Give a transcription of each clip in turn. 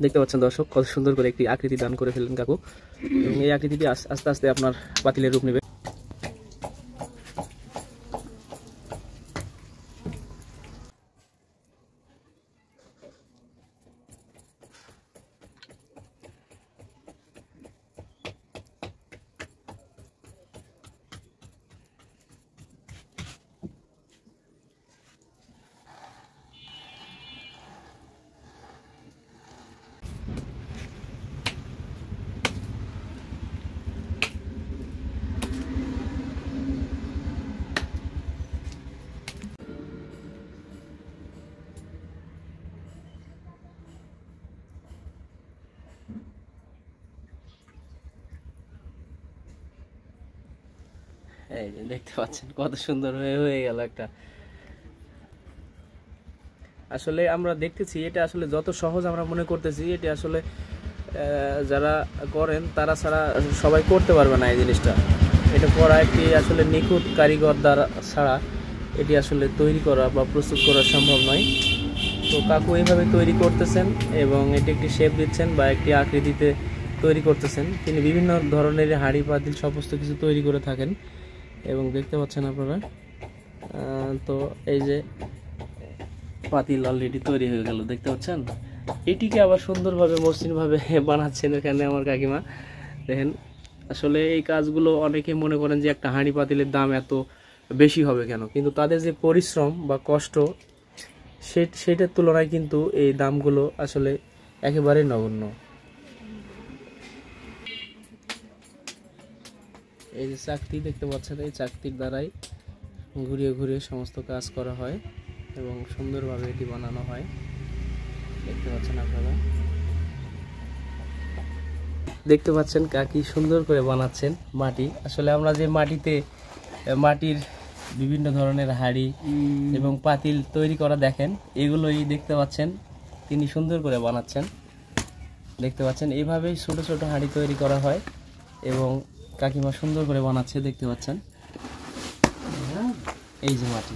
দেখতে পাচ্ছেন দর্শক কত সুন্দর করে একটি আকৃতি দান করে ফেললেন কাকু, এবং এই আকৃতিটি আস্তে আস্তে আপনার পাতিলের রূপ নেবে। এই যে দেখতে পাচ্ছেন কত সুন্দর হয়ে গেল একটা। আসলে আমরা দেখতেছি এটা আসলে যত সহজ আমরা মনে করতেছি, এটা আসলে যারা করেন তারা ছাড়া সবাই করতে পারবে না এই জিনিসটা। এটা করা একটি আসলে নিখুঁত কারিগর দ্বারা ছাড়া এটি আসলে তৈরি করা বা প্রস্তুত করা সম্ভব নয়। তো কাকু এইভাবে তৈরি করতেছেন এবং এটি একটি শেপ দিচ্ছেন বা একটি আকৃতিতে তৈরি করতেছেন। তিনি বিভিন্ন ধরনের হাঁড়ি পাতিল সমস্ত কিছু তৈরি করে থাকেন এবং দেখতে পাচ্ছেন আপনারা। তো এই যে পাতিল অলরেডি তৈরি হয়ে গেল, দেখতে পাচ্ছেন। এটিকে আবার সুন্দরভাবে মসৃণভাবে বানাচ্ছেন এখানে আমার কাকিমা। দেখেন আসলে এই কাজগুলো অনেকে মনে করেন যে একটা হাঁড়ি পাতিলের দাম এত বেশি হবে কেন, কিন্তু তাদের যে পরিশ্রম বা কষ্ট সেটার তুলনায় কিন্তু এই দামগুলো আসলে একেবারেই নগণ্য। এই যে চাকতি দেখতে পাচ্ছেন, এই চাকতির দ্বারাই ঘুরিয়ে ঘুরিয়ে সমস্ত কাজ করা হয় এবং সুন্দরভাবে এটি বানানো হয়, দেখতে পাচ্ছেন আপনারা। দেখতে পাচ্ছেন কাকি সুন্দর করে বানাচ্ছেন মাটি। আসলে আমরা যে মাটির বিভিন্ন ধরনের হাঁড়ি এবং পাতিল তৈরি করা দেখেন, এগুলোই দেখতে পাচ্ছেন তিনি সুন্দর করে বানাচ্ছেন। দেখতে পাচ্ছেন এইভাবেই ছোট ছোট হাঁড়ি তৈরি করা হয় এবং কাকিমা সুন্দর করে বানাচ্ছে, দেখতে পাচ্ছেন। এই যে মাটি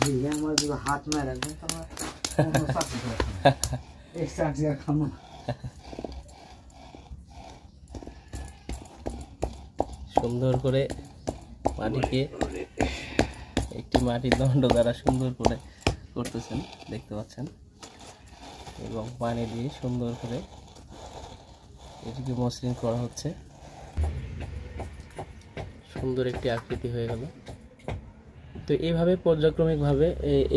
সুন্দর করে মাটিকে একটি মাটির দণ্ড দ্বারা সুন্দর করে করতেছেন, দেখতে পাচ্ছেন। এবং পানি দিয়ে সুন্দর করে এটিকে মসৃণ করা হচ্ছে। সুন্দর একটি আকৃতি হয়ে গেল। তো এইভাবে পর্যায়ক্রমিকভাবে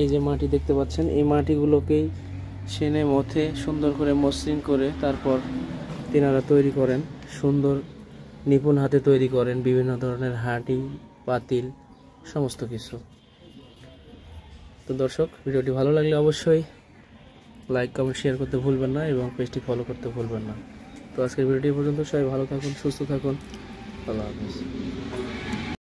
এই যে মাটি দেখতে পাচ্ছেন, এই মাটিগুলোকেই সেনে মথে সুন্দর করে মসৃণ করে তারপর তিনারা তৈরি করেন, সুন্দর নিপুণ হাতে তৈরি করেন বিভিন্ন ধরনের হাঁড়ি পাতিল সমস্ত কিছু। তো দর্শক, ভিডিওটি ভালো লাগলে অবশ্যই লাইক কমেন্ট শেয়ার করতে ভুলবেন না এবং পেজটি ফলো করতে ভুলবেন না। তো আজকের ভিডিওটি পর্যন্ত, সবাই ভালো থাকুন, সুস্থ থাকুন, আল্লাহ হাফেজ।